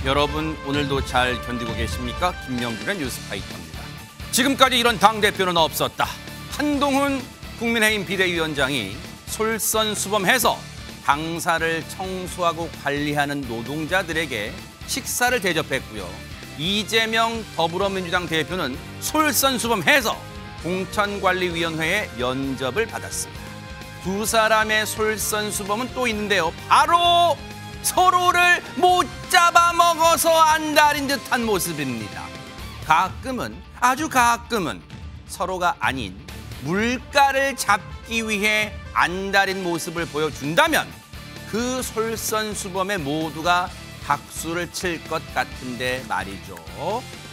여러분 오늘도 잘 견디고 계십니까? 김명준의 뉴스파이터입니다. 지금까지 이런 당대표는 없었다. 한동훈 국민의힘 비대위원장이 솔선수범해서 당사를 청소하고 관리하는 노동자들에게 식사를 대접했고요. 이재명 더불어민주당 대표는 솔선수범해서 공천관리위원회의 면접을 받았습니다. 두 사람의 솔선수범은 또 있는데요. 바로 서로를 못 잡아먹어서 안달인 듯한 모습입니다. 가끔은, 아주 가끔은 서로가 아닌 물가를 잡기 위해 안달인 모습을 보여준다면 그 솔선수범에 모두가 박수를 칠 것 같은데 말이죠.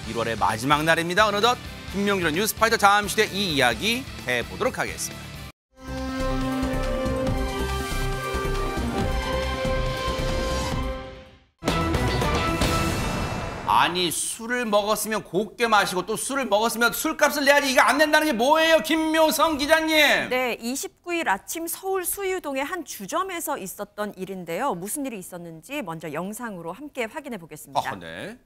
1월의 마지막 날입니다. 어느덧 김명준의 뉴스파이터 잠시 뒤에 이 이야기 해보도록 하겠습니다. 아니 술을 먹었으면 곱게 마시고 또 술을 먹었으면 술값을 내야지 이거 안 낸다는 게 뭐예요? 김묘성 기자님. 네, 29일 아침 서울 수유동의 한 주점에서 있었던 일인데요. 무슨 일이 있었는지 먼저 영상으로 함께 확인해 보겠습니다. 네.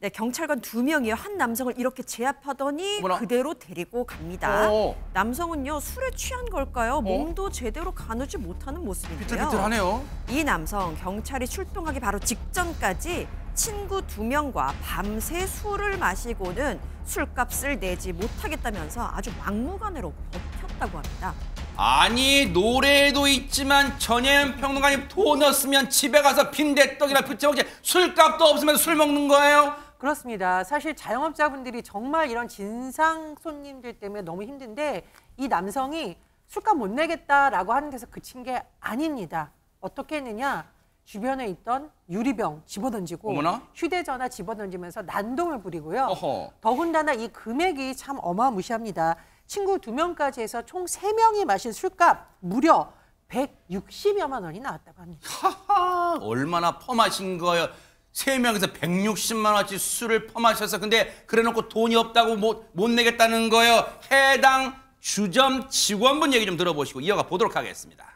네, 경찰관 2명이요. 한 남성을 이렇게 제압하더니 어머나. 그대로 데리고 갑니다. 오. 남성은요, 술에 취한 걸까요? 몸도 제대로 가누지 못하는 모습인데요. 비틀비틀하네요. 이 남성, 경찰이 출동하기 바로 직전까지 친구 2명과 밤새 술을 마시고는 술값을 내지 못하겠다면서 아주 막무가내로 버텼다고 합니다. 아니 노래도 있지만 전혜연 평론가님 돈 없으면 집에 가서 빈대떡이나 부쳐먹지 술값도 없으면 술 먹는 거예요? 그렇습니다. 사실 자영업자분들이 정말 이런 진상 손님들 때문에 너무 힘든데 이 남성이 술값 못 내겠다라고 하는 데서 그친 게 아닙니다. 어떻게 했느냐? 주변에 있던 유리병 집어던지고 어머나? 휴대전화 집어던지면서 난동을 부리고요. 어허. 더군다나 이 금액이 참 어마무시합니다. 친구 2명까지 해서 총 3명이 마신 술값 무려 160여만 원이 나왔다고 합니다. 하하, 얼마나 퍼마신 거예요? 3명에서 160만 원어치 술을 퍼마셔서 근데 그래놓고 돈이 없다고 못 내겠다는 거예요. 해당 주점 직원분 얘기 좀 들어보시고 이어가 보도록 하겠습니다.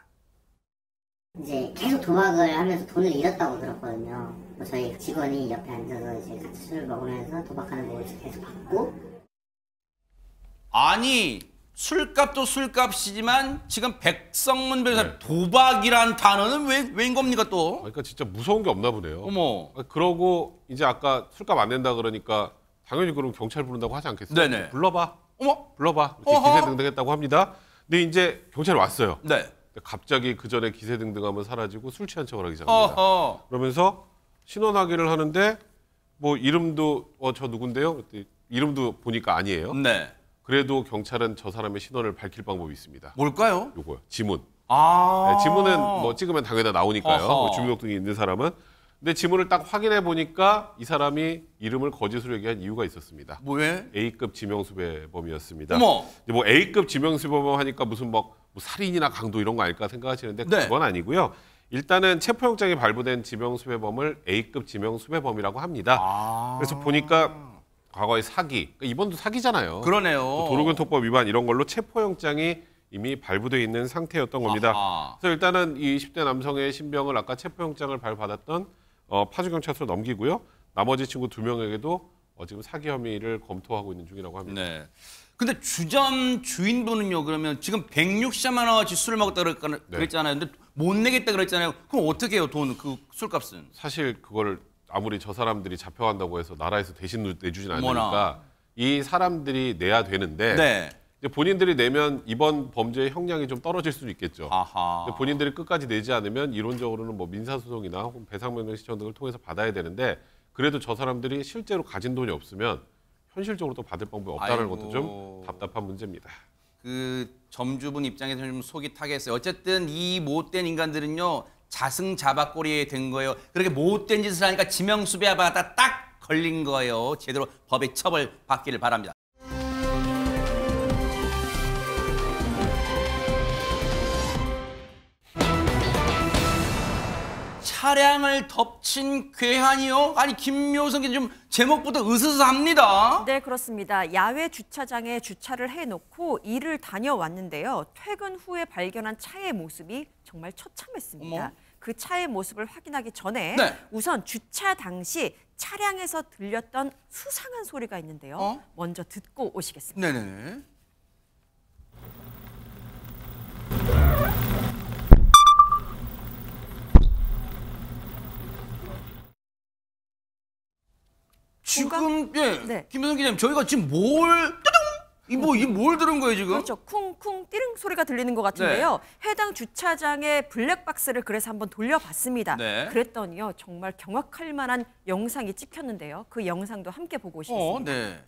이제 계속 도박을 하면서 돈을 잃었다고 들었거든요. 저희 직원이 옆에 앉아서 이제 같이 술을 먹으면서 도박하는 모습을 계속 봤고. 아니 술값도 술값이지만 지금 백성문 변호사 도박이란 단어는 왜인 겁니까 또? 그러니까 진짜 무서운 게 없나 보네요. 어머. 그러고 이제 아까 술값 안 낸다 그러니까 당연히 그럼 경찰 부른다고 하지 않겠어요? 네네. 불러봐. 어머. 불러봐. 이렇게 어허. 기세등등했다고 합니다. 근데 이제 경찰이 왔어요. 네. 갑자기 그 전에 기세등등하면 사라지고 술 취한 척을 하기 시작합니다. 어허. 그러면서 신원 확인을 하는데 뭐 이름도 저 누군데요? 그랬더니 이름도 보니까 아니에요. 네. 그래도 경찰은 저 사람의 신원을 밝힐 방법이 있습니다. 뭘까요? 요거요. 지문. 아. 네, 지문은 뭐 찍으면 당연히 나오니까요. 뭐 주민등록증이 있는 사람은. 근데 지문을 딱 확인해 보니까 이 사람이 이름을 거짓으로 얘기한 이유가 있었습니다. 뭐해? A급 지명수배범이었습니다. 어머. 뭐 A급 지명수배범 하니까 무슨 뭐 살인이나 강도 이런 거 아닐까 생각하시는데 네. 그건 아니고요. 일단은 체포영장이 발부된 지명수배범을 A급 지명수배범이라고 합니다. 아. 그래서 보니까 과거에 사기, 그러니까 이번도 사기잖아요. 그러네요. 도로교통법 위반 이런 걸로 체포영장이 이미 발부돼 있는 상태였던 겁니다. 아하. 그래서 일단은 이 20대 남성의 신병을 아까 체포영장을 발부받았던 파주경찰서로 넘기고요. 나머지 친구 2명에게도 지금 사기 혐의를 검토하고 있는 중이라고 합니다. 네. 근데 주점 주인분은요, 그러면 지금 160만 원어치 술을 먹었다 그랬잖아요. 근데 못 내겠다 그랬잖아요. 그럼 어떻게 해요, 돈, 그 술값은? 사실 그거를 아무리 저 사람들이 잡혀간다고 해서 나라에서 대신 내주진 어머나. 않으니까 이 사람들이 내야 되는데 네. 이제 본인들이 내면 이번 범죄의 형량이 좀 떨어질 수도 있겠죠. 아하. 근데 본인들이 끝까지 내지 않으면 이론적으로는 뭐 민사소송이나 혹은 배상명령 신청 등을 통해서 받아야 되는데 그래도 저 사람들이 실제로 가진 돈이 없으면 현실적으로 또 받을 방법이 없다는 아이고. 것도 좀 답답한 문제입니다. 그 점주분 입장에서 좀 속이 타겠어요. 어쨌든 이 못된 인간들은요, 자승자박꼬리에 된 거예요. 그렇게 못된 짓을 하니까 지명수배받아 딱 걸린 거예요. 제대로 법의 처벌 받기를 바랍니다. 차량을 덮친 괴한이요? 아니 김묘성 기자 좀 제목부터 으스스합니다. 네, 그렇습니다. 야외 주차장에 주차를 해놓고 일을 다녀왔는데요. 퇴근 후에 발견한 차의 모습이 정말 처참했습니다. 어머. 그 차의 모습을 확인하기 전에 네. 우선 주차 당시 차량에서 들렸던 수상한 소리가 있는데요. 먼저 듣고 오시겠습니다. 네네네. 지금 네. 김효선 기자님 저희가 지금 뭘 들은 거예요 지금? 그렇죠. 쿵쿵 띠릉 소리가 들리는 것 같은데요. 해당 주차장의 블랙박스를 그래서 한번 돌려봤습니다. 네. 그랬더니요. 정말 경악할 만한 영상이 찍혔는데요. 그 영상도 함께 보고 오시겠습니다. 네.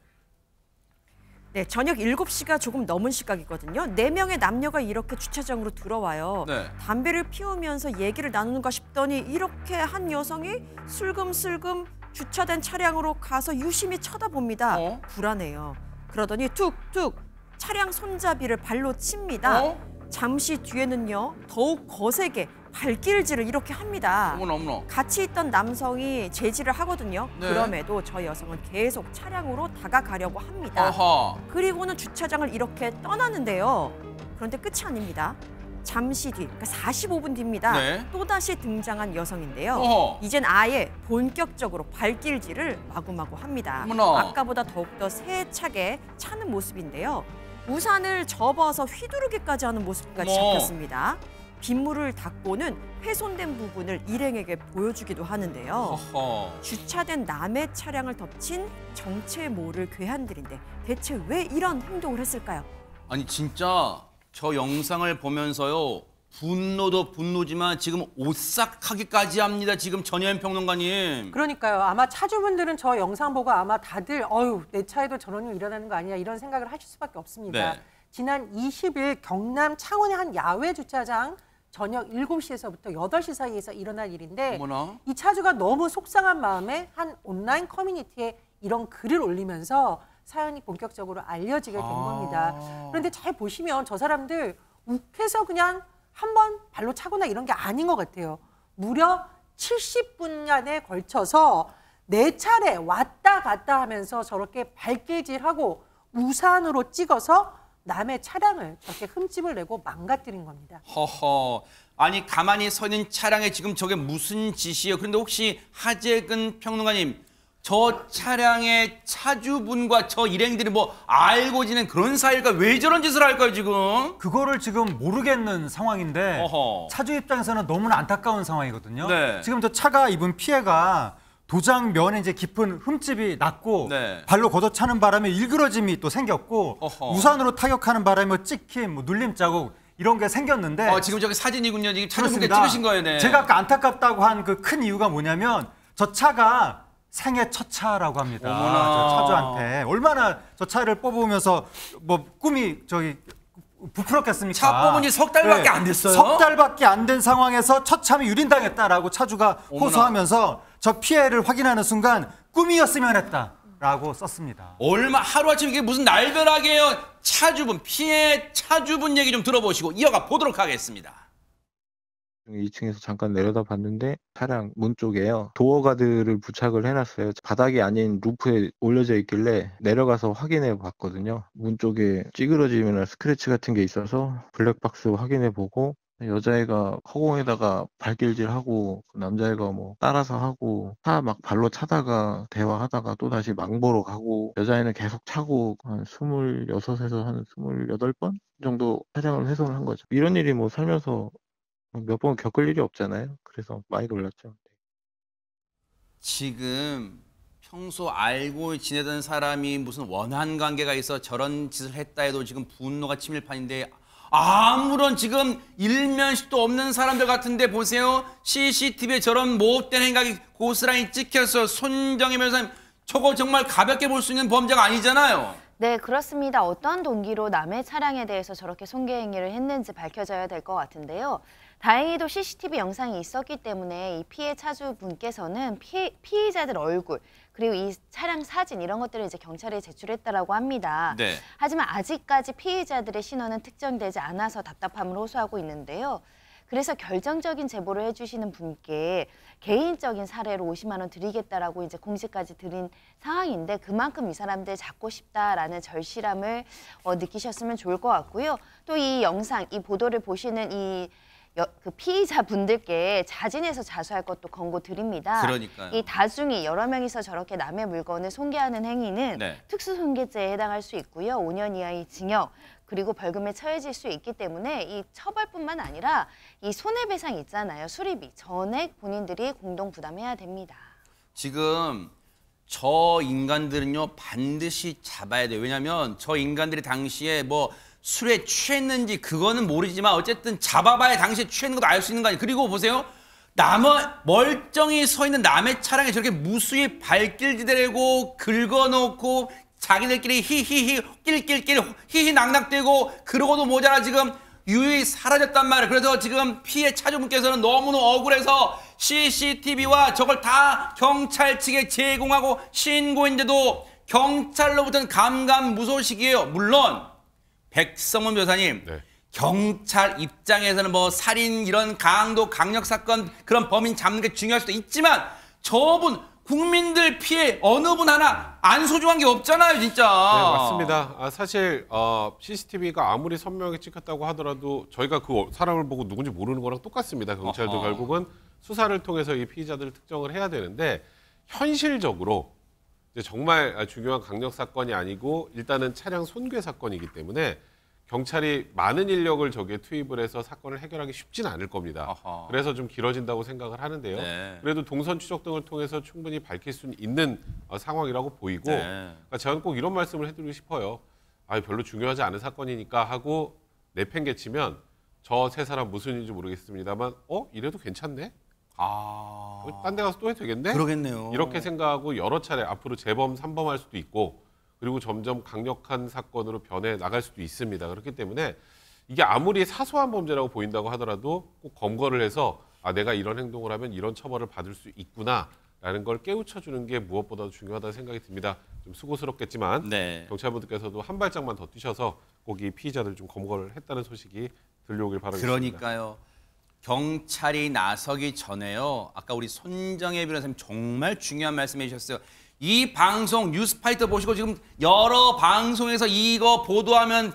네, 저녁 7시가 조금 넘은 시각이거든요. 4명의 남녀가 이렇게 주차장으로 들어와요. 네. 담배를 피우면서 얘기를 나누는가 싶더니 이렇게 한 여성이 슬금슬금 주차된 차량으로 가서 유심히 쳐다봅니다. 불안해요. 그러더니 툭툭 차량 손잡이를 발로 칩니다. 잠시 뒤에는요. 더욱 거세게 발길질을 이렇게 합니다. 어머나. 같이 있던 남성이 제지를 하거든요. 네. 그럼에도 저 여성은 계속 차량으로 다가가려고 합니다. 어허. 그리고는 주차장을 이렇게 떠나는데요. 그런데 끝이 아닙니다. 잠시 뒤, 그러니까 45분 뒤입니다. 네. 또다시 등장한 여성인데요. 어허. 이젠 아예 본격적으로 발길질을 마구마구 합니다. 어머나. 아까보다 더욱더 세차게 차는 모습인데요. 우산을 접어서 휘두르기까지 하는 모습까지 어머. 잡혔습니다. 빗물을 닦고는 훼손된 부분을 일행에게 보여주기도 하는데요. 어허. 주차된 남의 차량을 덮친 정체 모를 괴한들인데 대체 왜 이런 행동을 했을까요? 아니 진짜 저 영상을 보면서요. 분노도 분노지만 지금 오싹하기까지 합니다. 지금 전혜연 평론가님. 그러니까요. 아마 차주분들은 저 영상 보고 아마 다들 어휴 내 차에도 저런 일 일어나는 거 아니야 이런 생각을 하실 수밖에 없습니다. 네. 지난 20일 경남 창원의 한 야외 주차장 저녁 7시에서부터 8시 사이에서 일어난 일인데 어머나. 이 차주가 너무 속상한 마음에 한 온라인 커뮤니티에 이런 글을 올리면서 사연이 본격적으로 알려지게 된 겁니다. 그런데 잘 보시면 저 사람들 욱해서 그냥 한번 발로 차거나 이런 게 아닌 것 같아요. 무려 70분간에 걸쳐서 4차례 왔다 갔다 하면서 저렇게 발길질하고 우산으로 찍어서 남의 차량을 저렇게 흠집을 내고 망가뜨린 겁니다. 허허. 아니 가만히 서 있는 차량에 지금 저게 무슨 짓이에요? 그런데 혹시 하재근 평론가님 저 차량의 차주분과 저 일행들이 뭐 알고 지낸 그런 사이일까? 왜 저런 짓을 할까요 지금? 그거를 지금 모르겠는 상황인데 어허. 차주 입장에서는 너무나 안타까운 상황이거든요. 네. 지금 저 차가 입은 피해가 도장 면에 이제 깊은 흠집이 났고 네. 발로 걷어차는 바람에 일그러짐이 또 생겼고 어허. 우산으로 타격하는 바람에 뭐 찍힘, 뭐 눌림 자국 이런 게 생겼는데 지금 저기 사진이군요. 지금 차주분께 그렇습니다. 찍으신 거예요. 네. 제가 아까 안타깝다고 한 그 큰 이유가 뭐냐면 저 차가 생애 첫 차라고 합니다. 어머나. 저 차주한테 얼마나 저 차를 뽑으면서 뭐 꿈이 저기 부풀었겠습니까? 차 뽑은 지 석 달밖에 안 됐어요? 석 달밖에 안 된 상황에서 처참히 유린당했다라고 차주가 어머나. 호소하면서 저 피해를 확인하는 순간 꿈이었으면 했다라고 썼습니다. 하루아침에 이게 무슨 날벼락이에요. 차주분, 피해 차주분 얘기 좀 들어보시고 이어가 보도록 하겠습니다. 2층에서 잠깐 내려다 봤는데 차량 문 쪽에요. 도어 가드를 부착을 해놨어요. 바닥이 아닌 루프에 올려져 있길래 내려가서 확인해 봤거든요. 문 쪽에 찌그러짐이나 스크래치 같은 게 있어서 블랙박스 확인해 보고 여자애가 허공에다가 발길질하고 남자애가 뭐 따라서 하고 차 막 발로 차다가 대화하다가 또 다시 망보러 가고 여자애는 계속 차고 한 26에서 한 28번 정도 차량을 훼손을 한 거죠. 이런 일이 뭐 살면서 몇 번 겪을 일이 없잖아요. 그래서 많이 놀랐죠. 지금 평소 알고 지내던 사람이 무슨 원한 관계가 있어 저런 짓을 했다 해도 지금 분노가 치밀판인데 아무런 지금 일면식도 없는 사람들 같은데 보세요. CCTV에 저런 모업된 행각이 고스란히 찍혀서 손정혜 변호사님 저거 정말 가볍게 볼 수 있는 범죄가 아니잖아요. 네, 그렇습니다. 어떤 동기로 남의 차량에 대해서 저렇게 손괴 행위를 했는지 밝혀져야 될 것 같은데요. 다행히도 CCTV 영상이 있었기 때문에 이 피해 차주분께서는 피해자들 얼굴 그리고 이 차량 사진 이런 것들을 이제 경찰에 제출했다라고 합니다. 네. 하지만 아직까지 피해자들의 신원은 특정되지 않아서 답답함을 호소하고 있는데요. 그래서 결정적인 제보를 해주시는 분께 개인적인 사례로 50만 원 드리겠다라고 이제 공지까지 드린 상황인데 그만큼 이 사람들 잡고 싶다라는 절실함을 느끼셨으면 좋을 것 같고요. 또 이 영상, 이 보도를 보시는 이 그 피의자 분들께 자진해서 자수할 것도 권고드립니다. 그러니까요. 이 다중이 여러 명이서 저렇게 남의 물건을 손괴하는 행위는 네. 특수손괴죄에 해당할 수 있고요. 5년 이하의 징역 그리고 벌금에 처해질 수 있기 때문에 이 처벌뿐만 아니라 이 손해배상 있잖아요. 수리비, 전액 본인들이 공동 부담해야 됩니다. 지금 저 인간들은요 반드시 잡아야 돼요. 왜냐하면 저 인간들이 당시에 뭐 술에 취했는지 그거는 모르지만 어쨌든 잡아봐야 당시에 취했는 것도 알 수 있는 거 아니에요. 그리고 보세요. 멀쩡히 서 있는 남의 차량에 저렇게 무수히 발길지대고 긁어놓고 자기들끼리 히히히 낄낄낄 히히 낙낙대고 그러고도 모자라 지금 유유히 사라졌단 말이에요. 그래서 지금 피해 차주분께서는 너무너무 억울해서 CCTV와 저걸 다 경찰 측에 제공하고 신고인데도 경찰로부터는 감감무소식이에요. 물론 백성문 변호사님 네. 경찰 입장에서는 뭐 살인 이런 강도 강력 사건 그런 범인 잡는 게 중요할 수도 있지만 저분 국민들 피해 어느 분 하나 안 소중한 게 없잖아요, 진짜. 네, 맞습니다. 사실 CCTV가 아무리 선명하게 찍혔다고 하더라도 저희가 그 사람을 보고 누군지 모르는 거랑 똑같습니다. 경찰도 어허. 결국은 수사를 통해서 이 피의자들을 특정을 해야 되는데 현실적으로 이제 정말 중요한 강력 사건이 아니고 일단은 차량 손괴 사건이기 때문에 경찰이 많은 인력을 저기에 투입을 해서 사건을 해결하기 쉽지는 않을 겁니다. 어허. 그래서 좀 길어진다고 생각을 하는데요. 네. 그래도 동선 추적 등을 통해서 충분히 밝힐 수 있는 상황이라고 보이고 네. 그러니까 저는 꼭 이런 말씀을 해드리고 싶어요. 별로 중요하지 않은 사건이니까 하고 내팽개치면 저 세 사람 무슨 일인지 모르겠습니다만 이래도 괜찮네? 딴 데 가서 또 해도 되겠네? 그러겠네요. 이렇게 생각하고 여러 차례 앞으로 재범, 삼범할 수도 있고 그리고 점점 강력한 사건으로 변해 나갈 수도 있습니다. 그렇기 때문에 이게 아무리 사소한 범죄라고 보인다고 하더라도 꼭 검거를 해서 내가 이런 행동을 하면 이런 처벌을 받을 수 있구나라는 걸 깨우쳐주는 게 무엇보다도 중요하다는 생각이 듭니다. 좀 수고스럽겠지만 네. 경찰분들께서도 한 발짝만 더 뛰셔서 꼭 이 피의자들 좀 검거를 했다는 소식이 들려오길 바라겠습니다. 그러니까요. 경찰이 나서기 전에요. 아까 우리 손정혜 변호사님 정말 중요한 말씀해 주셨어요. 이 방송 뉴스파이터 보시고 지금 여러 방송에서 이거 보도하면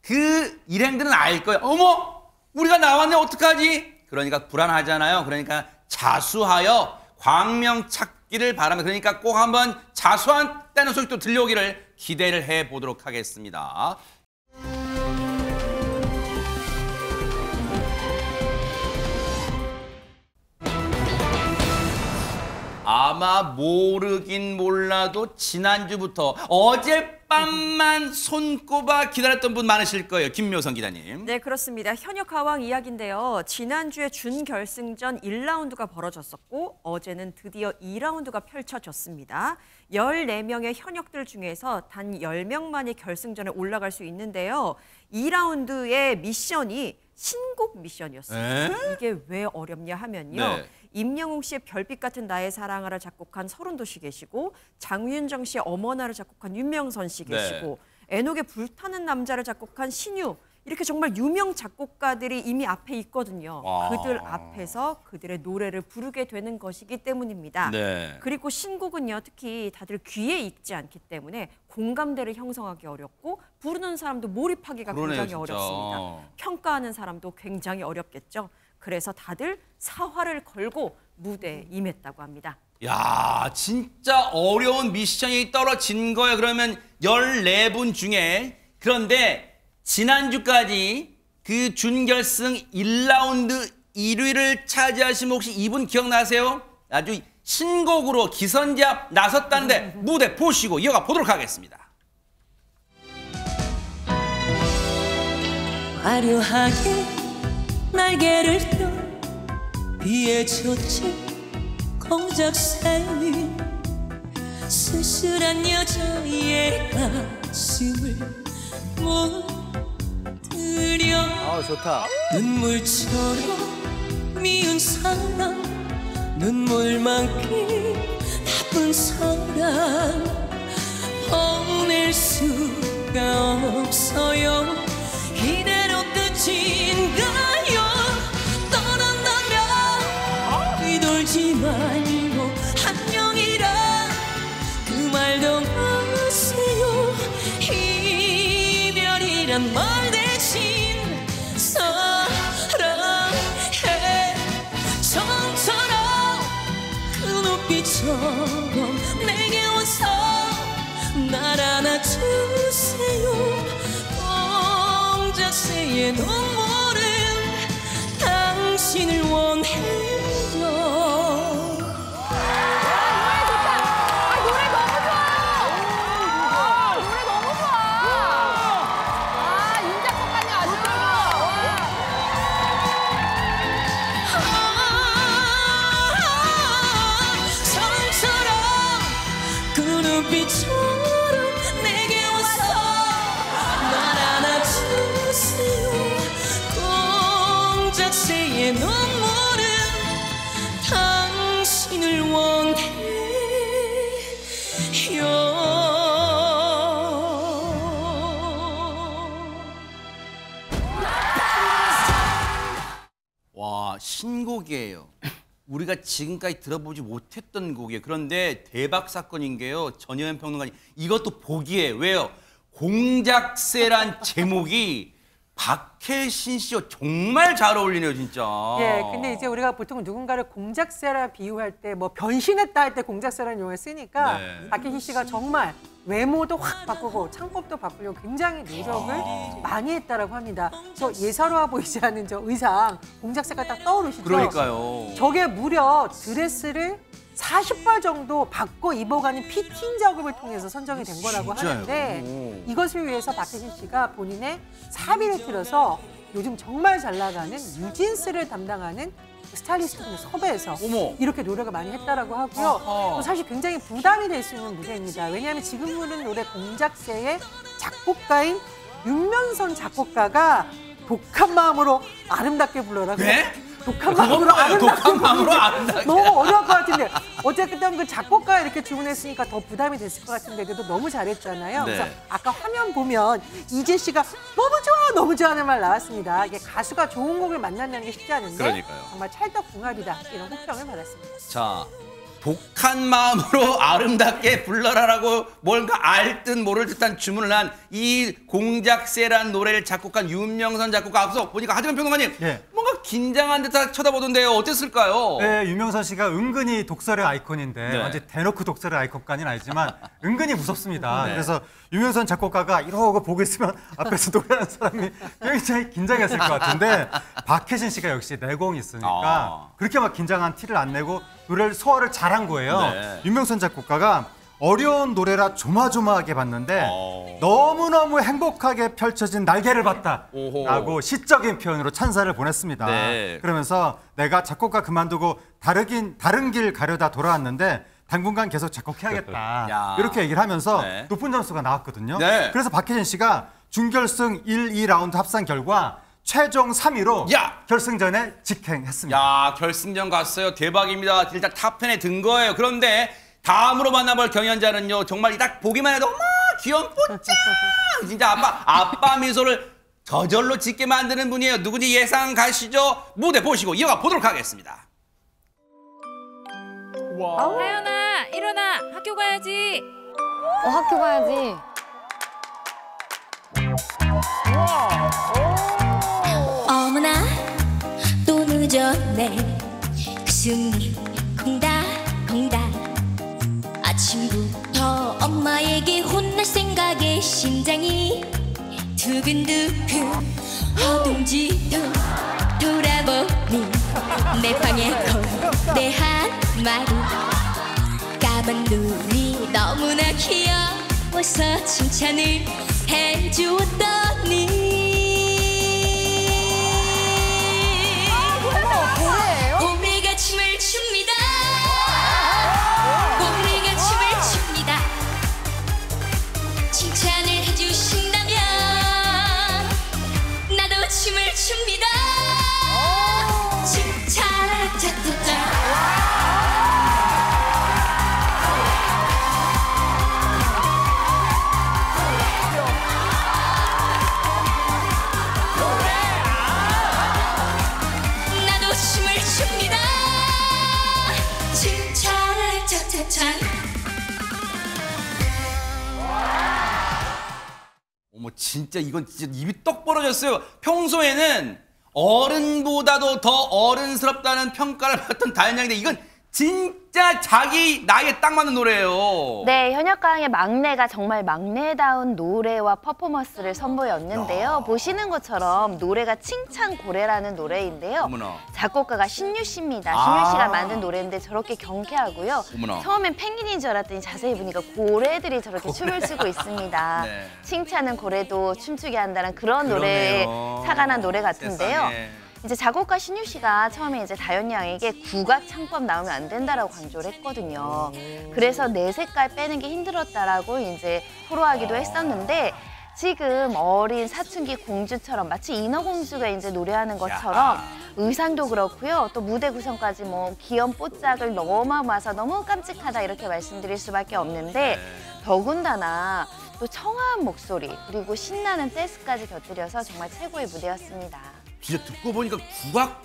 그 일행들은 알 거예요. 어머, 우리가 나왔네 어떡하지? 그러니까 불안하잖아요. 그러니까 자수하여 광명 찾기를 바랍니다. 그러니까 꼭 한번 자수한다는 소식도 들려오기를 기대를 해보도록 하겠습니다. 아마 모르긴 몰라도 지난주부터 어젯밤만 손꼽아 기다렸던 분 많으실 거예요. 김묘성 기자님. 네, 그렇습니다. 현역 가왕 이야기인데요. 지난주에 준결승전 1라운드가 벌어졌었고 어제는 드디어 2라운드가 펼쳐졌습니다. 14명의 현역들 중에서 단 10명만이 결승전에 올라갈 수 있는데요. 2라운드의 미션이 신곡 미션이었습니다. 이게 왜 어렵냐 하면요. 네. 임영웅 씨의 별빛 같은 나의 사랑아를 작곡한 서른도 씨 계시고 장윤정 씨의 어머나를 작곡한 윤명선 씨 계시고 애녹의 불타는 남자를 작곡한 신유 이렇게 정말 유명 작곡가들이 이미 앞에 있거든요. 와. 그들 앞에서 그들의 노래를 부르게 되는 것이기 때문입니다. 네. 그리고 신곡은요. 특히 다들 귀에 익지 않기 때문에 공감대를 형성하기 어렵고 부르는 사람도 몰입하기가 그러네요, 굉장히 진짜. 어렵습니다. 평가하는 사람도 굉장히 어렵겠죠. 그래서 다들 사활을 걸고 무대에 임했다고 합니다. 야, 진짜 어려운 미션이 떨어진 거예요. 그러면 14분 중에. 그런데 지난주까지 그 준결승 1라운드 1위를 차지하신 혹시 이분 기억나세요? 아주 신곡으로 기선제압 나섰다는데 무대 보시고 이어가 보도록 하겠습니다. 화려하게 날개를 펴 비에 젖힌 공작새이 쓸쓸한 여자의 가슴을 물들여 좋다. 눈물처럼 미운 사람 눈물만큼 나쁜 사람 보낼 수가 없어요. 이대로 끝인가요? 떠난다면 뒤돌지 말고 안녕이라 그 말도 마세요. 이별이란 말 대신 사랑해요. 안아주세요. 공작새의 눈물은 당신을 원해요. 눈빛처럼 내게 와서 날 안아주세요. 공작새의 눈물은 당신을 원해요. 와, 신곡이에요. 우리가 지금까지 들어보지 못했던 곡이에요. 그런데 대박 사건인 게요. 전혜연 평론가님, 이것도 복이에요. 왜요? 공작새란 제목이 박혜신 씨와 정말 잘 어울리네요, 진짜. 예, 근데 이제 우리가 보통 누군가를 공작새라 비유할 때 뭐 변신했다 할 때 공작새라는 용어를 쓰니까 네. 박혜신 씨가 정말 외모도 확 바꾸고 창법도 바꾸려고 굉장히 노력을 많이 했다라고 합니다. 저 예사로워 보이지 않는 저 의상 공작새가 딱 떠오르시죠? 그러니까요. 저게 무려 드레스를 40벌 정도 바꿔 입어가는 피팅 작업을 통해서 선정이 된 거라고 진짜요? 하는데 오. 이것을 위해서 박혜신 씨가 본인의 사비를 들여서 요즘 정말 잘 나가는 뉴진스를 담당하는 스타일리스트분을 섭외해서 어머. 이렇게 노력을 많이 했다라고 하고요. 어허. 또 사실 굉장히 부담이 될 수 있는 무대입니다. 왜냐하면 지금 부르는 노래 공작새의 작곡가인 윤면선 작곡가가 독한 마음으로 아름답게 불러라. 네? 독한 마음으로 아름답게 독한 마음으로 아름답게. 너무 어려울 것 같은데 어쨌든 그 작곡가 이렇게 주문했으니까 더 부담이 됐을 것 같은데 그래도 너무 잘했잖아요. 네. 그래서 아까 화면 보면 이재 씨가 너무 좋아하는 말 나왔습니다. 이게 가수가 좋은 곡을 만난다는 게 쉽지 않은데 그러니까요. 정말 찰떡궁합이다 이런 호평을 받았습니다. 자, 독한 마음으로 아름답게 불러라라고 뭔가 알 듯 모를 듯한 주문을 한 이 공작새란 노래를 작곡한 윤명선 작곡가, 앞서 보니까 하지만 평론가님 예. 뭔가 긴장한 듯 쳐다보던데요. 어땠을까요? 네, 유명선 씨가 은근히 독설의 아이콘인데 네. 완전 대놓고 독설의 아이콘까지는 아니지만 은근히 무섭습니다. 네. 그래서 유명선 작곡가가 이러고 보고 있으면 앞에서 노래하는 사람이 굉장히 긴장했을 것 같은데 박혜신 씨가 역시 내공이 있으니까 아. 그렇게 막 긴장한 티를 안 내고 노래를 소화를 잘한 거예요. 네. 유명선 작곡가가 어려운 노래라 조마조마하게 봤는데 어. 너무너무 행복하게 펼쳐진 날개를 봤다 오호. 라고 시적인 표현으로 찬사를 보냈습니다. 네. 그러면서 내가 작곡가 그만두고 다른 길 가려다 돌아왔는데 당분간 계속 작곡해야겠다. 야. 이렇게 얘기를 하면서 네. 높은 점수가 나왔거든요. 네. 그래서 박혜진 씨가 준결승 1, 2라운드 합산 결과 최종 3위로 야. 결승전에 직행했습니다. 야, 결승전 갔어요. 대박입니다. 일단 탑10에 든 거예요. 그런데 다음으로 만나볼 경연자는요. 정말 딱 보기만 해도 어머 귀여운 뽀짝 진짜 아빠 미소를 저절로 짓게 만드는 분이에요. 누군지 예상 가시죠? 무대 보시고 이어가 보도록 하겠습니다. 하연아 일어나 학교 가야지. 학교 가야지. 어머나 또 늦었네. 가슴이 콩닥콩닥. 아침부터 엄마에게 혼날 생각에 심장이 두근두근. 허둥지둥 돌아보니 내 방에 거대 한 마리. 까만 눈이 너무나 귀여워서 칭찬을 해주었더니 봄이가 춤을 춥니다. 봄이가 춤을 춥니다. 칭찬을 해주신다면 나도 춤을 춥니다. 칭찬을 짜짜짜. 나도 춤을 춥니다. 칭찬을 차차차. 어머 진짜 이건 진짜 입이 떡 벌어졌어요. 평소에는 어른보다도 더 어른스럽다는 평가를 받던 다현 양인데 이건 진짜 자기 나이에 딱 맞는 노래예요. 네, 현역가왕의 막내가 정말 막내다운 노래와 퍼포먼스를 선보였는데요. 보시는 것처럼 노래가 칭찬고래라는 노래인데요. 어머나. 작곡가가 신유 씨입니다. 신유 씨가 만든 노래인데 저렇게 경쾌하고요. 어머나. 처음엔 펭귄인 줄 알았더니 자세히 보니까 고래들이 저렇게 춤을 추고 있습니다. 네. 칭찬은 고래도 춤추게 한다는 그런 노래에 그러네요. 사관한 노래 같은데요. 세상에. 이제 작곡가 신유 씨가 처음에 이제 다현 양에게 국악 창법 나오면 안 된다라고 강조를 했거든요. 그래서 내 색깔 빼는 게 힘들었다라고 이제 토로하기도 했었는데 지금 어린 사춘기 공주처럼 마치 인어공주가 이제 노래하는 것처럼 의상도 그렇고요. 또 무대 구성까지 뭐 귀여운 뽀짝을 넘어와서 너무 깜찍하다 이렇게 말씀드릴 수밖에 없는데 더군다나 또 청아한 목소리 그리고 신나는 댄스까지 곁들여서 정말 최고의 무대였습니다. 진짜 듣고 보니까 국악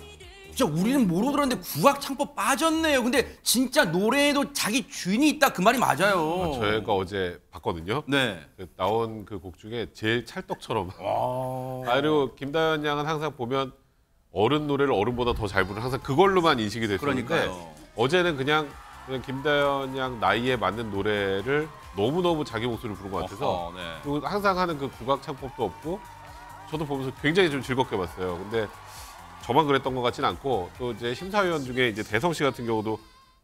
진짜 우리는 모르고 들었는데 국악 창법 빠졌네요. 근데 진짜 노래에도 자기 주인이 있다 그 말이 맞아요. 저희가 어제 봤거든요. 네. 나온 그 곡 중에 제일 찰떡처럼. 그리고 김다현 양은 항상 보면 어른 노래를 어른보다 더 잘 부르는 항상 그걸로만 인식이 됐었는데 그러니까요. 어제는 그냥 김다현 양 나이에 맞는 노래를 너무너무 자기 목소리를 부른 것 같아서 네. 그리고 항상 하는 그 국악 창법도 없고 저도 보면서 굉장히 좀 즐겁게 봤어요. 근데 저만 그랬던 것 같진 않고 또 이제 심사위원 중에 이제 대성 씨 같은 경우도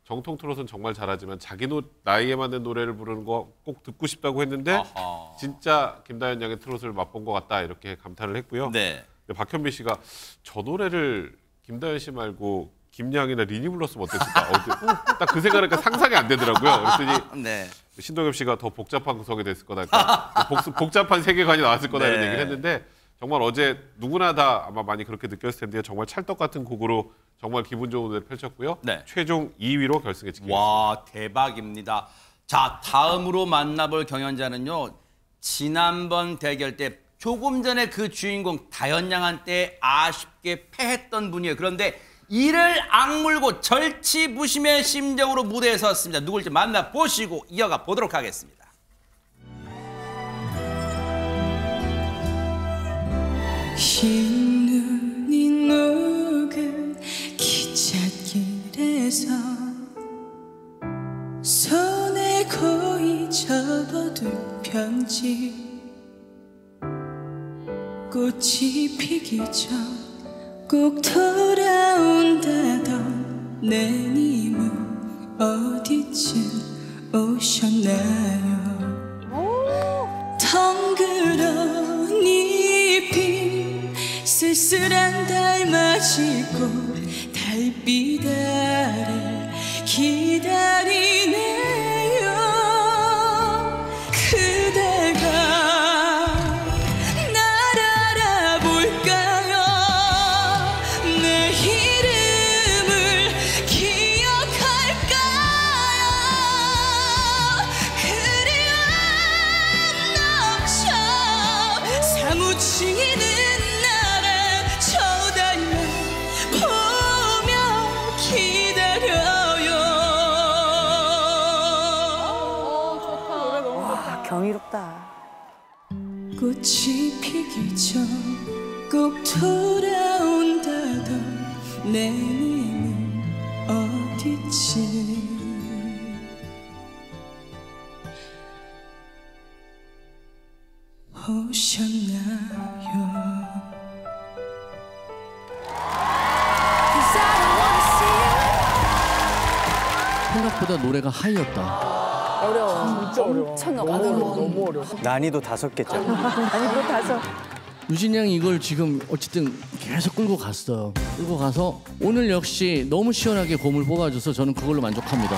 정통 트롯은 정말 잘하지만 자기 나이에 맞는 노래를 부르는 거 꼭 듣고 싶다고 했는데 아하. 진짜 김다현 양의 트롯을 맛본 것 같다 이렇게 감탄을 했고요. 네. 근데 박현미 씨가 저 노래를 김다현 씨 말고 김양이나 린이 불렀으면 어땠을까? 딱 그 생각하니까 상상이 안 되더라고요. 그랬더니 네. 신동엽 씨가 더 복잡한 구성이 됐을 거다. 복잡한 세계관이 나왔을 거다 이런 네. 얘기를 했는데 정말 어제 누구나 다 아마 많이 그렇게 느꼈을 텐데요. 정말 찰떡 같은 곡으로 정말 기분 좋은 무대를 펼쳤고요. 네. 최종 2위로 결승에 찍혔습니다. 와 대박입니다. 자 다음으로 만나볼 경연자는요. 지난번 대결 때 조금 전에 그 주인공 다현 양한테 아쉽게 패했던 분이에요. 그런데 이를 악물고 절치부심의 심정으로 무대에 섰습니다. 누굴지 만나보시고 이어가 보도록 하겠습니다. 흰 눈이 녹은 기찻길에서 손에 거의 접어둔 편지 꽃이 피기 전 꼭 돌아온다던 내님은 어디쯤 오셨나요? 덩그러니 핀 쓸쓸한 달맞이고 달빛 아래 기다리네요. 그대가 날 알아볼까요? 내 이름을 기억할까요? 그리운 넘쳐 사무치는 나를 쳐다만 보며 기다려요. 와, 경이롭다. 꽃이 피기 전 꼭 돌아온다던 내님은 어디쯤 오셨나요? 생각보다 노래가 하이였다. 난이도 5개짜리. 유진 양이 이걸 지금 어쨌든 계속 끌고 갔어요. 끌고 가서 오늘 역시 너무 시원하게 곰을 뽑아줘서 저는 그걸로 만족합니다.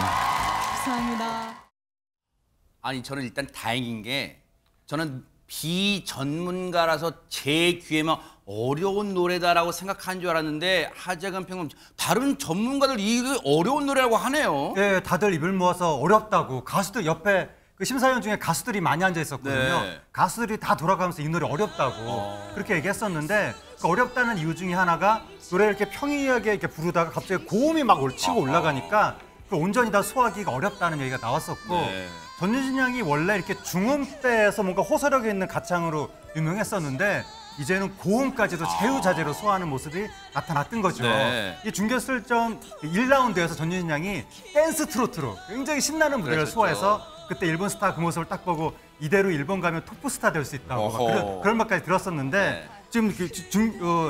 아니 저는 일단 다행인 게 저는 비전문가라서 제 귀에만 어려운 노래다라고 생각한 줄 알았는데 하재근 평론 다른 전문가들 이게 어려운 노래라고 하네요. 네, 다들 입을 모아서 어렵다고. 가수들 옆에 그 심사위원 중에 가수들이 많이 앉아 있었거든요. 네. 가수들이 다 돌아가면서 이 노래 어렵다고 그렇게 얘기했었는데 그 어렵다는 이유 중에 하나가 노래를 이렇게 평이하게 이렇게 부르다가 갑자기 고음이 막 치고 올라가니까 그 온전히 다 소화하기가 어렵다는 얘기가 나왔었고 네. 전유진 양이 원래 이렇게 중음대에서 뭔가 호소력 있는 가창으로 유명했었는데 이제는 고음까지도 자유자재로 소화하는 모습이 나타났던 거죠. 네. 이 준결승전 1라운드에서 전유진 양이 댄스 트로트로 굉장히 신나는 무대를 그랬었죠. 소화해서 그때 일본 스타 그 모습을 딱 보고 이대로 일본 가면 토프 스타 될 수 있다고 막 그런 말까지 들었었는데 네. 지금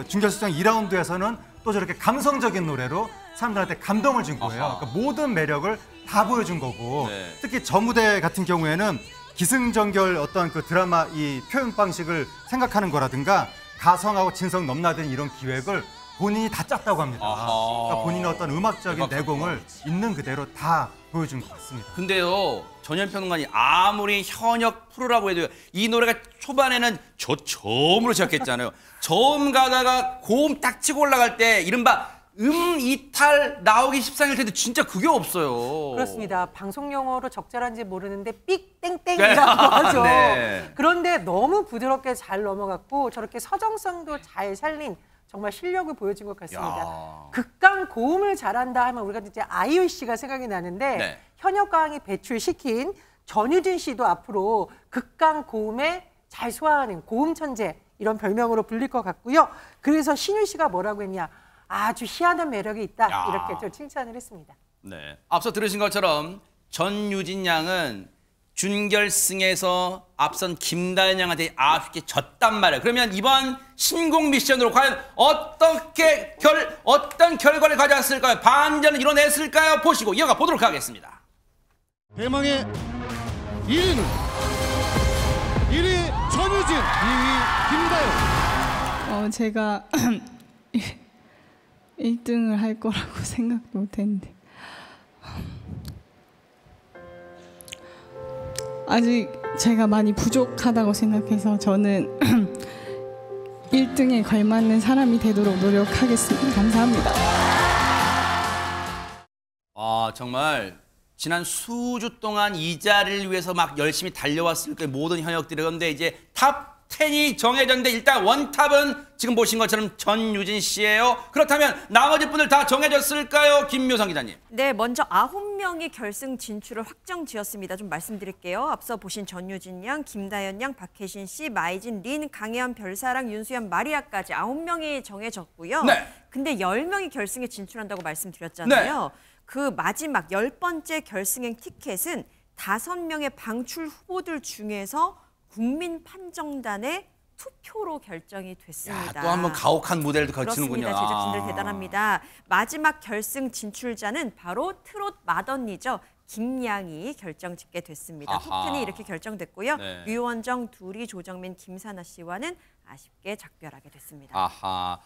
준결승전 2라운드에서는 또 저렇게 감성적인 노래로 사람들한테 감동을 준 거예요. 그러니까 모든 매력을 다 보여준 거고 네. 특히 저 무대 같은 경우에는 기승전결 어떤 그 드라마 이 표현 방식을 생각하는 거라든가 가성하고 진성 넘나드는 이런 기획을 본인이 다 짰다고 합니다. 그러니까 본인의 어떤 음악적인 내공을 있는 그대로 다 보여준 것 같습니다. 근데요, 전현평론가님 아무리 현역 프로라고 해도 이 노래가 초반에는 저음으로 시작했잖아요. 저음 가다가 고음 딱 치고 올라갈 때 이른바 이탈 나오기 십상일 텐데 진짜 그게 없어요. 그렇습니다. 방송 용어로 적절한지 모르는데 삑땡땡이라고 하죠. 네. 그런데 너무 부드럽게 잘 넘어갔고 저렇게 서정성도 잘 살린 정말 실력을 보여준 것 같습니다. 야. 극강 고음을 잘한다 하면 우리가 이제 아이유 씨가 생각이 나는데 네. 현역 강이 배출시킨 전유진 씨도 앞으로 극강 고음에 잘 소화하는 고음 천재 이런 별명으로 불릴 것 같고요. 그래서 신유 씨가 뭐라고 했냐? 아주 희한한 매력이 있다. 야. 이렇게 좀 칭찬을 했습니다. 네. 앞서 들으신 것처럼 전유진 양은 준결승에서 앞선 김다현 양한테 아쉽게 졌단 말이에요. 그러면 이번 신곡 미션으로 과연 어떤 결과를 가져왔을까요? 반전을 이뤄냈을까요? 보시고 이어가 보도록 하겠습니다. 대망의 1위는 1위 전유진, 2위 김다현. 제가 1등을 할 거라고 생각도 못했는데 아직 제가 많이 부족하다고 생각해서 저는 1등에 걸맞는 사람이 되도록 노력하겠습니다. 감사합니다. 정말 지난 수주 동안 이 자리를 위해서 막 열심히 달려왔을 거예요. 모든 현역들이. 그런데 이제 탑 10이 정해졌는데 일단 원탑은 지금 보신 것처럼 전유진 씨예요. 그렇다면 나머지 분들 다 정해졌을까요? 김묘성 기자님. 네, 먼저 9명이 결승 진출을 확정지었습니다. 좀 말씀드릴게요. 앞서 보신 전유진 양, 김다현 양, 박혜신 씨, 마이진, 린, 강혜연, 별사랑, 윤수연, 마리아까지 9명이 정해졌고요. 네. 근데 10명이 결승에 진출한다고 말씀드렸잖아요. 그 마지막 10번째 결승행 티켓은 5명의 방출 후보들 중에서 국민 판정단의 투표로 결정이 됐습니다. 또 한 번 가혹한 무대를 거치는군요. 그렇습니다. 제작진들 대단합니다. 마지막 결승 진출자는 바로 트롯 맏언니죠. 김양이 결정 짓게 됐습니다. 톱10이 이렇게 결정됐고요. 네. 류원정, 두리, 조정민, 김사나 씨와는 아쉽게 작별하게 됐습니다. 아하.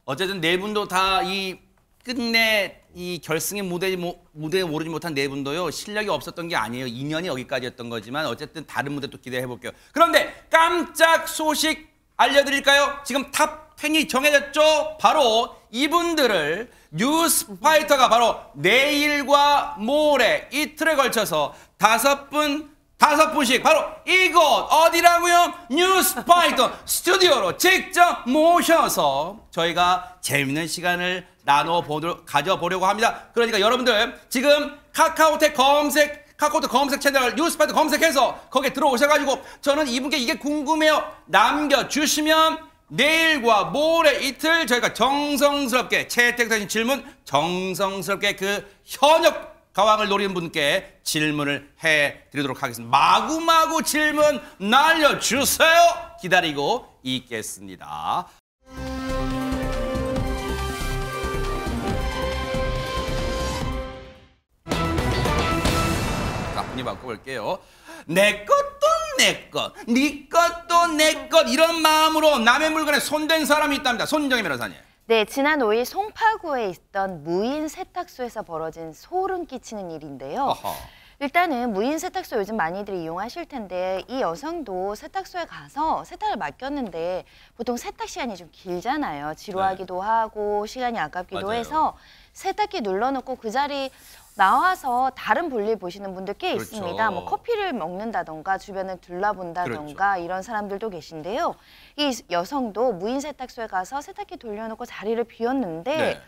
어쨌든 네 분도 다 이 끝내 이 결승의 무대에 오르지 못한 네 분도요. 실력이 없었던 게 아니에요. 2년이 여기까지였던 거지만 어쨌든 다른 무대 또 기대해 볼게요. 그런데 깜짝 소식 알려드릴까요? 지금 탑 10이 정해졌죠? 바로 이분들을 뉴스파이터가 바로 내일과 모레 이틀에 걸쳐서 5분씩 바로 이곳 어디라고요? 뉴스파이터 스튜디오로 직접 모셔서 저희가 재밌는 시간을 가져보려고 합니다. 그러니까 여러분들 지금 카카오톡 검색 채널 뉴스파이터 검색해서 거기에 들어오셔가지고 저는 이분께 이게 궁금해요. 남겨주시면 내일과 모레 이틀 저희가 정성스럽게 채택되신 질문 정성스럽게 그 현역 가왕을 노리는 분께 질문을 해드리도록 하겠습니다. 마구마구 질문 날려주세요. 기다리고 있겠습니다. 자, 분위 바꿔볼게요. 내 것도 내 것, 네 것도 내 것 이런 마음으로 남의 물건에 손댄 사람이 있답니다. 손정희 변호사님. 네, 지난 5일 송파구에 있던 무인 세탁소에서 벌어진 소름 끼치는 일인데요. 어허. 일단은 무인 세탁소 요즘 많이들 이용하실 텐데 이 여성도 세탁소에 가서 세탁을 맡겼는데 보통 세탁 시간이 좀 길잖아요. 지루하기도 하고 시간이 아깝기도 맞아요. 해서 세탁기 눌러놓고 그 자리 나와서 다른 볼일 보시는 분들 꽤 그렇죠. 있습니다. 뭐 커피를 먹는다던가 주변을 둘러본다던가 이런 사람들도 계신데요. 이 여성도 무인 세탁소에 가서 세탁기 돌려놓고 자리를 비웠는데 네.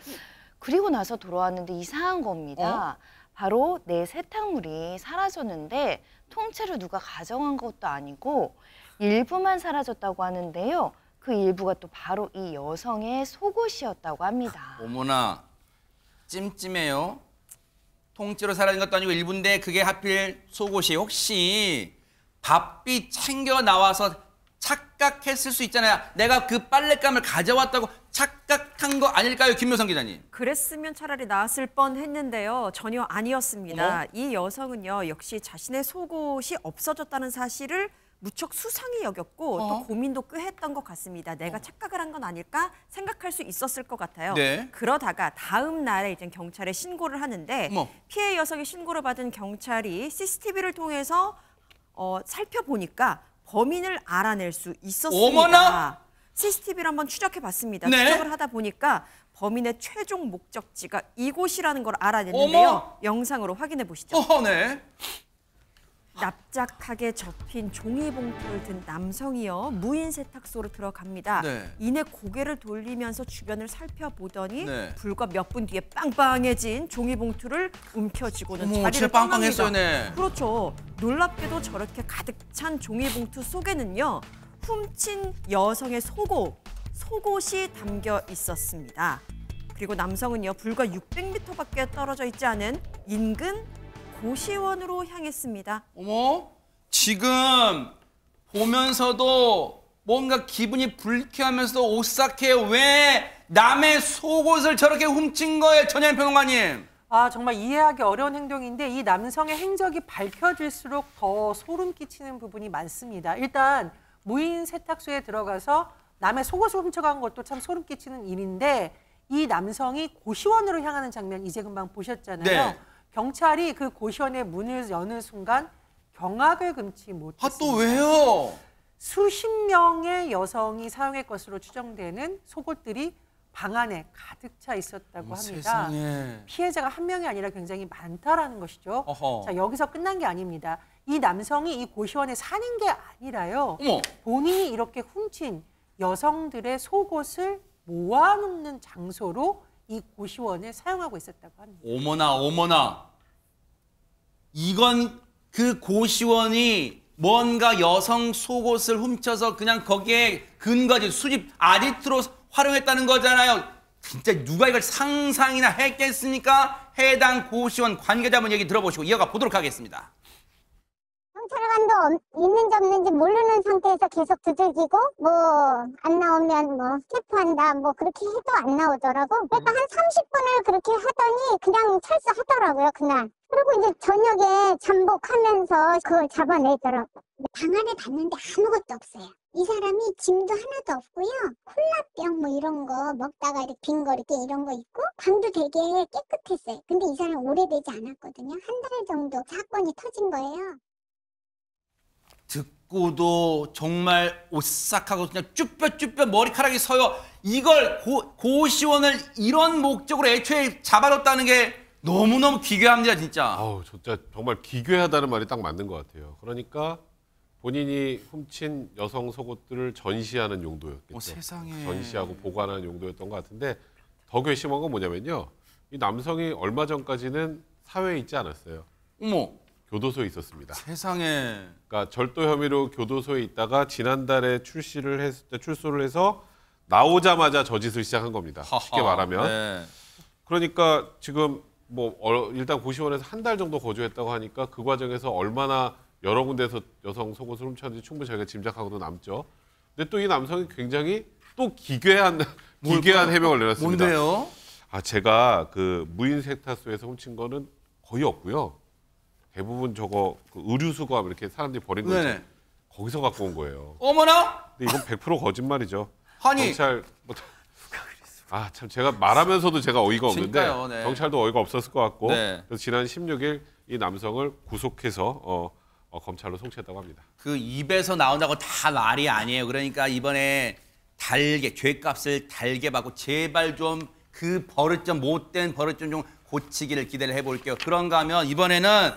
그리고 나서 돌아왔는데 이상한 겁니다. 바로 내 세탁물이 사라졌는데 통째로 누가 가져간 것도 아니고 일부만 사라졌다고 하는데요. 그 일부가 또 바로 이 여성의 속옷이었다고 합니다. 어머나, 찜찜해요. 통째로 사라진 것도 아니고 일부인데 그게 하필 속옷이 혹시 밥비 챙겨 나와서 착각했을 수 있잖아요. 내가 그 빨랫감을 가져왔다고 착각한 거 아닐까요, 김묘성 기자님? 그랬으면 차라리 나았을 뻔했는데요. 전혀 아니었습니다. 어머? 이 여성은요, 역시 자신의 속옷이 없어졌다는 사실을 무척 수상히 여겼고 또 고민도 꽤 했던 것 같습니다. 내가 착각을 한 건 아닐까 생각할 수 있었을 것 같아요. 네. 그러다가 다음 날에 이제 경찰에 신고를 하는데 피해 여성이 신고를 받은 경찰이 CCTV를 통해서 살펴보니까 범인을 알아낼 수 있었습니다. 어머나! CCTV를 한번 추적해봤습니다. 네. 추적을 하다 보니까 범인의 최종 목적지가 이곳이라는 걸 알아냈는데요. 어머! 영상으로 확인해 보시죠. 네. 납작하게 접힌 종이봉투를 든 남성이요. 무인 세탁소로 들어갑니다. 네. 이내 고개를 돌리면서 주변을 살펴보더니 네. 불과 몇 분 뒤에 빵빵해진 종이봉투를 움켜쥐고는 어머, 자리를 진짜 빵빵했어요, 떠납니다. 네. 그렇죠. 놀랍게도 저렇게 가득 찬 종이봉투 속에는요. 훔친 여성의 속옷이 담겨 있었습니다. 그리고 남성은요. 불과 600m밖에 떨어져 있지 않은 인근 고시원으로 향했습니다. 어머, 지금 보면서도 뭔가 기분이 불쾌하면서도 오싹해요. 왜 남의 속옷을 저렇게 훔친 거예요, 전현 평론가님? 아, 정말 이해하기 어려운 행동인데 이 남성의 행적이 밝혀질수록 더 소름 끼치는 부분이 많습니다. 일단 무인 세탁소에 들어가서 남의 속옷을 훔쳐간 것도 참 소름 끼치는 일인데 이 남성이 고시원으로 향하는 장면 이제 금방 보셨잖아요. 네. 경찰이 그 고시원의 문을 여는 순간 경악을 금치 못했습니다. 또 왜요? 수십 명의 여성이 사용할 것으로 추정되는 속옷들이 방 안에 가득 차 있었다고 합니다. 세상에. 피해자가 한 명이 아니라 굉장히 많다라는 것이죠. 어허. 자, 여기서 끝난 게 아닙니다. 이 남성이 이 고시원에 사는 게 아니라요. 어머. 본인이 이렇게 훔친 여성들의 속옷을 모아놓는 장소로 이 고시원을 사용하고 있었다고 합니다. 어머나. 이건 그 고시원이 뭔가 여성 속옷을 훔쳐서 그냥 거기에 근거지 수집 아지트로 활용했다는 거잖아요. 진짜 누가 이걸 상상이나 했겠습니까? 해당 고시원 관계자분 얘기 들어보시고 이어가 보도록 하겠습니다. 경찰관도 있는지 없는지 모르는 상태에서 계속 두들기고 안 나오면 체포한다 그렇게 해도 안 나오더라고. 그러니까 한 30분을 그렇게 하더니 그냥 철수하더라고요, 그날. 그리고 이제 저녁에 잠복하면서 그걸 잡아내더라고. 방 안에 봤는데 아무것도 없어요. 이 사람이 짐도 하나도 없고요. 콜라병 이런 거 먹다가 이렇게 빈 거 이렇게 이런 거 있고 방도 되게 깨끗했어요. 근데 이 사람 오래되지 않았거든요. 한 달 정도 사건이 터진 거예요. 듣고도 정말 오싹하고 그냥 쭈뼛쭈뼛 머리카락이 서요. 이걸 고시원을 이런 목적으로 애초에 잡아뒀다는 게 너무너무 기괴합니다, 진짜. 진짜 정말 기괴하다는 말이 딱 맞는 것 같아요. 그러니까 본인이 훔친 여성 속옷들을 전시하는 용도였겠죠. 세상에. 전시하고 보관하는 용도였던 것 같은데 더 괘씸한 건 뭐냐면요. 이 남성이 얼마 전까지는 사회에 있지 않았어요. 어머. 교도소에 있었습니다. 세상에. 그러니까 절도 혐의로 교도소에 있다가 지난달에 출소를 해서 나오자마자 저 짓을 시작한 겁니다. 쉽게 말하면. 네. 그러니까 지금 일단 고시원에서 한 달 정도 거주했다고 하니까 그 과정에서 얼마나 여러 군데에서 여성 속옷을 훔쳤는지 충분히 저희가 짐작하고도 남죠. 근데 또 이 남성이 굉장히 또 기괴한 해명을 내놨습니다. 뭔데요? 제가 그 무인 세탁소에서 훔친 거는 거의 없고요. 대부분 저거 의류 수거하면 이렇게 사람들이 버린 거 있잖아요. 거기서 갖고 온 거예요. 어머나? 근데 이건 100% 거짓말이죠. 아니. 경찰 참 제가 말하면서도 제가 어이가 없는데 그러니까요, 네. 경찰도 어이가 없었을 것 같고 네. 그래서 지난 16일 이 남성을 구속해서 검찰로 송치했다고 합니다. 그 입에서 나온다고 다 말이 아니에요. 그러니까 이번에 죄값을 달게 받고 제발 좀 그 버릇 좀 못된 버릇 좀 고치기를 기대를 해볼게요. 그런가 하면 이번에는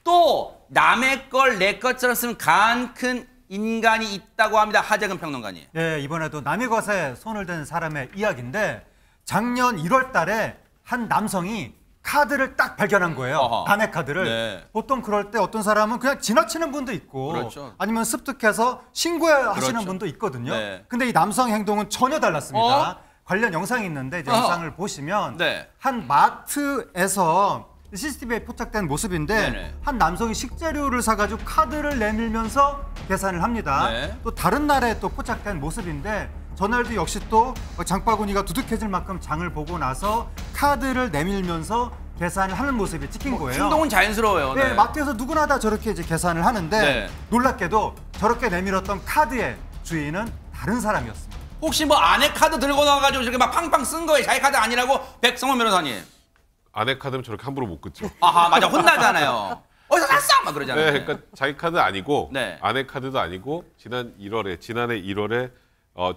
또 남의 걸 내 것처럼 쓰는 간 큰 인간이 있다고 합니다. 하재근 평론가님. 네, 이번에도 남의 것에 손을 댄 사람의 이야기인데 작년 1월 달에 한 남성이 카드를 딱 발견한 거예요. 어허. 남의 카드를. 네. 보통 그럴 때 어떤 사람은 그냥 지나치는 분도 있고 그렇죠. 아니면 습득해서 신고하시는 그렇죠. 분도 있거든요. 네. 근데 이 남성 행동은 전혀 달랐습니다. 관련 영상이 있는데 이제 영상을 보시면 네. 한 마트에서 CCTV에 포착된 모습인데 네네. 한 남성이 식재료를 사가지고 카드를 내밀면서 계산을 합니다. 네. 또 다른 날에 또 포착된 모습인데 전날도 역시 또 장바구니가 두둑해질 만큼 장을 보고 나서 카드를 내밀면서 계산을 하는 모습이 찍힌 거예요. 행동은 자연스러워요. 네, 네. 마트에서 누구나 다 저렇게 이제 계산을 하는데 네. 놀랍게도 저렇게 내밀었던 카드의 주인은 다른 사람이었습니다. 혹시 뭐 아내 카드 들고 나와가지고 저렇게 막 팡팡 쓴 거예요? 자기 카드 아니라고 백성원 변호사님. 아내 카드는 저렇게 함부로 못 긋죠. 아하, 맞아. 혼나잖아요. 어디서 샀어? 막 그러잖아요. 네, 그러니까 자기 카드 아니고 네. 아내 카드도 아니고 지난해 1월에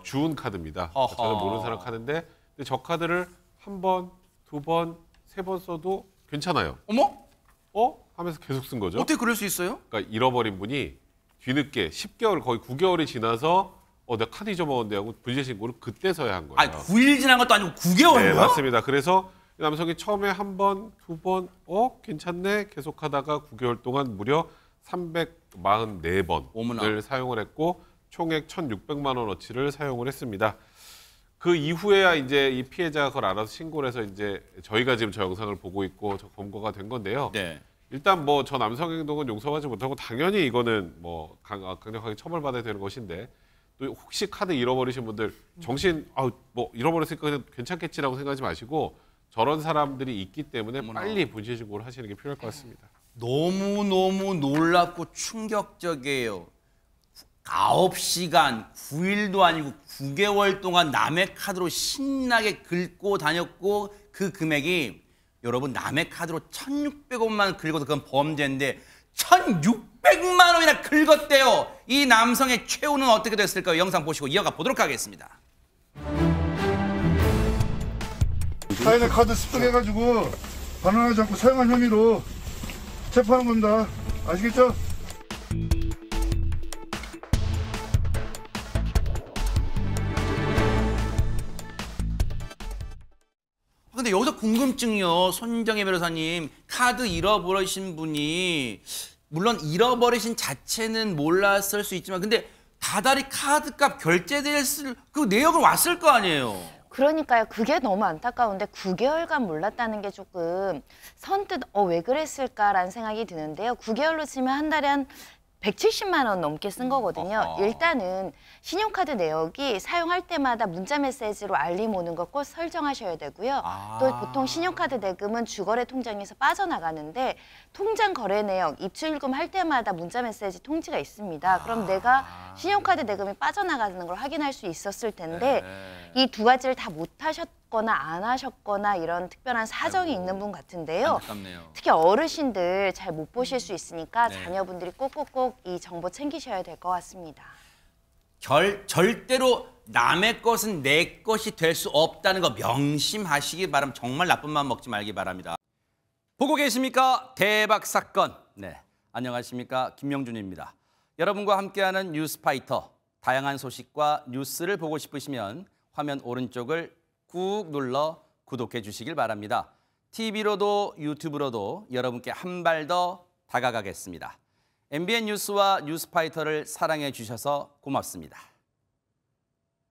주운 카드입니다. 어허. 저는 모르는 사람 카드인데 근데 저 카드를 한 번, 두 번, 세 번 써도 괜찮아요. 어머? 하면서 계속 쓴 거죠. 어떻게 그럴 수 있어요? 그러니까 잃어버린 분이 뒤늦게 10개월 거의 9개월이 지나서 내가 카드 잊어먹었는데 하고 분실 신고를 그때서야 한 거예요. 아니 9일 지난 것도 아니고 9개월이요? 네, 맞습니다. 그래서 이 남성이 처음에 한 번, 두 번, 괜찮네 계속 하다가 9개월 동안 무려 344번을 어머나. 사용을 했고 총액 1,600만 원어치를 사용을 했습니다. 그 이후에야 이제 이 피해자가 그걸 알아서 신고를 해서 이제 저희가 지금 저 영상을 보고 있고 저 검거가 된 건데요. 네. 일단 뭐 저 남성 행동은 용서하지 못하고 당연히 이거는 뭐 강력하게 처벌받아야 되는 것인데 또 혹시 카드 잃어버리신 분들 정신 뭐 잃어버렸으니까 그냥 괜찮겠지라고 생각하지 마시고 저런 사람들이 있기 때문에 빨리 분실 신고를 하시는 게 필요할 것 같습니다. 너무너무 놀랍고 충격적이에요. 9시간, 9일도 아니고 9개월 동안 남의 카드로 신나게 긁고 다녔고 그 금액이 여러분 남의 카드로 1,600원만 긁어도 그건 범죄인데 1,600만 원이나 긁었대요. 이 남성의 최후는 어떻게 됐을까요? 영상 보시고 이어가 보도록 하겠습니다. 타인의 카드 습득해가지고 반환하지 않고 사용한 혐의로 체포하는 겁니다. 아시겠죠? 근데 여기서 궁금증이요. 손정혜 변호사님, 카드 잃어버리신 분이 물론 잃어버리신 자체는 몰랐을 수 있지만 근데 다달이 카드값 결제됐을 그 내역은 왔을 거 아니에요. 그러니까요. 그게 너무 안타까운데 9개월간 몰랐다는 게 조금 선뜻 왜 그랬을까라는 생각이 드는데요. 9개월로 치면 한 달에 한 170만 원 넘게 쓴 거거든요. 일단은 신용카드 내역이 사용할 때마다 문자 메시지로 알림 오는 거 꼭 설정하셔야 되고요. 또 보통 신용카드 대금은 주거래 통장에서 빠져나가는데 통장 거래 내역, 입출금 할 때마다 문자 메시지 통지가 있습니다. 그럼 내가 신용카드 대금이 빠져나가는 걸 확인할 수 있었을 텐데 이 두 가지를 다 못하셨거나 안 하셨거나 이런 특별한 사정이 있는 분 같은데요. 안타깝네요. 특히 어르신들 잘 못 보실 수 있으니까 자녀분들이 꼭꼭꼭 이 정보 챙기셔야 될 것 같습니다. 절대로 남의 것은 내 것이 될 수 없다는 거 명심하시기 바랍니다. 정말 나쁜 마음 먹지 말기 바랍니다. 보고 계십니까? 대박 사건. 네, 안녕하십니까? 김명준입니다. 여러분과 함께하는 뉴스파이터. 다양한 소식과 뉴스를 보고 싶으시면 화면 오른쪽을 꾹 눌러 구독해 주시길 바랍니다. TV로도 유튜브로도 여러분께 한 발 더 다가가겠습니다. MBN 뉴스와 뉴스파이터를 사랑해 주셔서 고맙습니다.